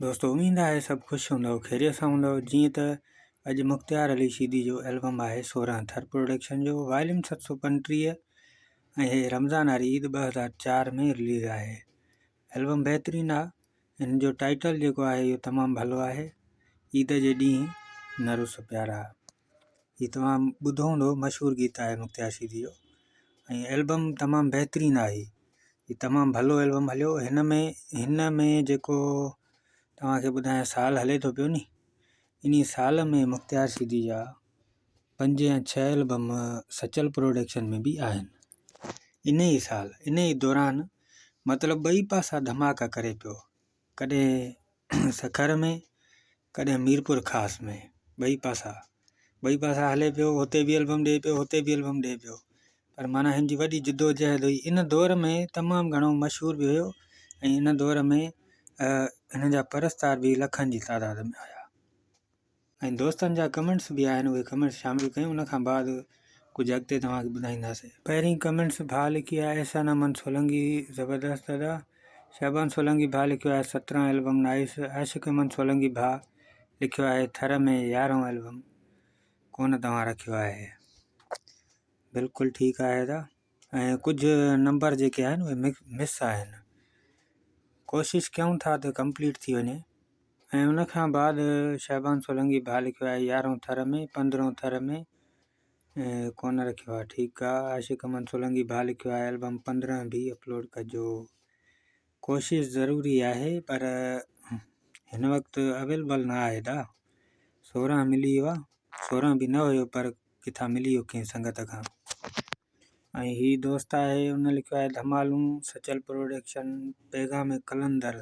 दोस्तों उम्मीद आहे सभु ख़ुशि हूंदव, ख़ैरियत सां हूंदव। जीअं त अॼु मुख़्तियार अली शीदी जो एल्बम आहे 16 थर प्रोडक्शन जो वॉल्यूम 735 ऐं हे रमज़ान वारी ईद 2004 में रिलीज़ आहे। एल्बम बहितरीनु आहे। हिन जो टाइटल जेको आहे इहो तमामु भलो आहे, ईद जे ॾींहुं न रुस प्यारा। हीउ तमामु ॿुधो हूंदो, मशहूरु गीत आहे मुख़्तियार शीदी जो ऐं एल्बम तमामु बहितरीनु आहे। हीउ तमामु भलो एल्बम हलियो। हिन में जेको तव्हांखे ॿुधायां साल हले थो पियो नी, इन साल में मुख़्तियार शीदी जा 5 या 6 एल्बम सचल प्रोडक्शन में बि आहिनि। इन ई साल, इन ई दौरान मतिलबु ॿई पासा धमाका करे पियो, कॾहिं सखर में कॾहिं मीरपुर ख़ासि में, ॿई पासा हले पियो। हुते बि एल्बम ॾिए पियो, हुते बि एल्बम ॾिए पियो, पर माना हिन जी वॾी जिदोजहद हुई। इन दौर में तमामु घणो मशहूरु बि हुयो ऐं इन दौर में हिन जा परस्तार बि लखनि जी तादाद में हुया ऐं दोस्तनि जा कमेंट्स बि आहिनि, उहे कमेंट्स शामिलु कयूं। उनखां बाद कुझु अॻिते तव्हांखे ॿुधाईंदासीं। पहिरीं कमेंट्स भाउ लिखी आहे एहसान अमन सोलंकी, ज़बरदस्त दादा। शहबान सोलंकी भाउ लिखियो आहे 17 एल्बम नाइस। आशिक़ अमन सोलंकी भाउ लिखियो आहे थर में 11 एल्बम कोन तव्हां रखियो आहे। बिल्कुलु ठीकु आहे दादा। ऐं कुझु नंबर जेके आहिनि उहे मिस आहिनि, कोशिशि कयूं था त कंप्लीट थी वञे। ऐं उनखां बाद शहबान सोलंकी भाउ लिखियो आहे 11 थर में 15 थर में कोन रखियो आहे। ठीकु आहे। आशिक़ अमन सोलंकी भाउ लिखियो आहे एल्बम 15 बि अपलोड कजो। कोशिशि ज़रूरी आहे पर हिन वक़्तु अवेलेबल न आहे दा। 16 मिली वियो आहे, 16 बि न हुयो पर किथां मिली वियो कंहिं संगत खां। ऐं हीअ दोस्त आहे, उन लिखियो आहे धमालूं सचल प्रोडक्शन पैगाम कलंदर।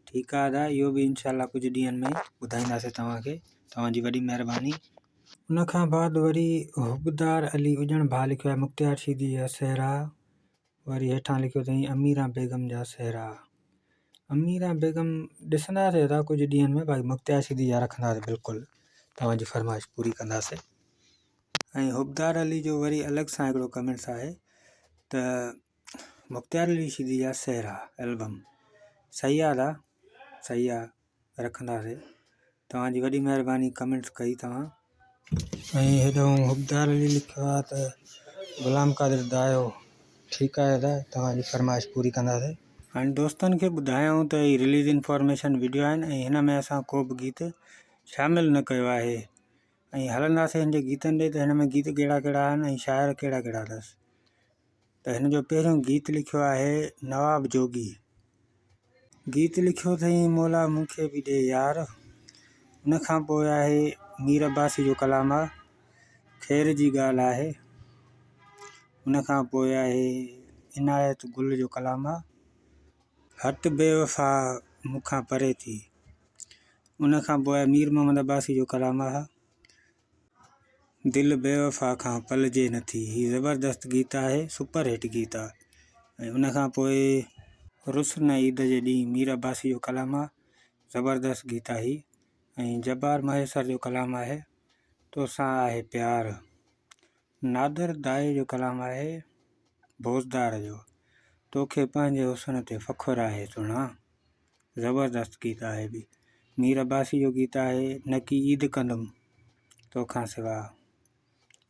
ठीकु आहे दा, इहो बि इनशाला कुझु ॾींहंनि में ॿुधाईंदासीं तव्हांखे, तव्हांजी वॾी महिरबानी। उनखां बाद वरी हुबदार अली उजण भाउ लिखियो आहे मुख़्तियार शीदी जा सहरा। वरी हेठां लिखियो अथई अमीरा बेगम जा सहरा। अमीरा बेगम ॾिसंदासीं था कुझु ॾींहंनि में, बाक़ी मुख़्तियार शीदी जा रखंदासीं, बिल्कुलु तव्हांजी फरमाइश पूरी कंदासीं। ऐं हुबदार अली जो वरी अलॻि सां हिकिड़ो कमेंट्स आहे त मुख़्तियार अली शीदी जा सहरा एल्बम सही आहे दा, सही आहे, रखंदासीं। तव्हांजी वॾी महिरबानी कमेंट्स कई तव्हां। ऐं हेॾो हुबदार अली लिखियो आहे त ग़ुलाम क़ादिर दायो। ठीकु आहे दा, तव्हांजी फरमाइश पूरी कंदासीं। हाणे दोस्तनि खे ॿुधायूं त हीअ रिलीज़ इंफॉर्मेशन वीडियो आहिनि ऐं हिन में असां को बि गीत शामिलु न कयो आहे ऐं हलंदासीं हिन जे गीतनि ॾे त हिन में गीत कहिड़ा कहिड़ा आहिनि ऐं शाइर कहिड़ा कहिड़ा अथसि। त हिन जो पहिरियों गीत लिखियो आहे नवाब जोगी। गीत लिखियो अथई मौला मूंखे बि ॾे यार। उनखां पोइ आहे मीर अब्बासी जो कलाम आहे ख़ैर जी ॻाल्हि आहे। उनखां पोइ आहे इनायत गुल जो कलाम आहे हट बेवफ़ा मूंखां परे थी। उनखां पोइ आहे मीर मोहम्मद अब्बासी जो कलाम आहे दिलि बेवफ़ा खां पलिजे नथी। हीअ ज़बरदस्त गीत आहे, सुपर हिट गीत आहे। ऐं उनखां पोइ रुस्न ईद जे ॾींहुं मीर अब्बासी जो कलाम आहे, ज़बरदस्त गीत आहे। ऐं जब्बार महेसर जो कलाम आहे तोसां आहे प्यार। नादर दाए जो कलाम आहे भोजदार जो तोखे पंहिंजे हुस्न ते फ़ख़ुरु आहे सुहिणा। ज़बरदस्त गीत आहे बि। मीर अब्बासी जो गीत आहे नकी ईद कंदुमि तोखां सिवा।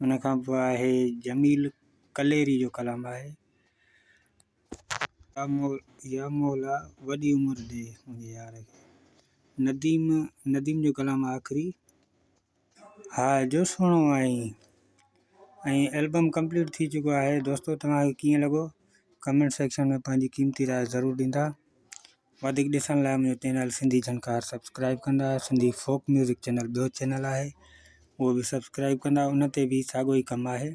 उनखां पोइ आहे जमील कलेरी जो कलाम आहे या मौला वॾी उमिरि ॾे मुंहिंजे यार खे। नदीम जो कलाम आख़िरी हा जो सुहिणो आई। ऐं एल्बम कंप्लीट थी चुको आहे। दोस्तों तव्हांखे कीअं लॻो कमेंट सेक्शन में पंहिंजी क़ीमती राय ज़रूरु ॾींदा। वधीक ॾिसण लाइ मुंहिंजो चैनल सिंधी झनकार सब्सक्राइब कंदा। सिंधी फोक म्यूज़िक चैनल ॿियो चैनल आहे, उहो बि सब्सक्राइब कंदा। उन ते बि साॻियो ई कमु आहे।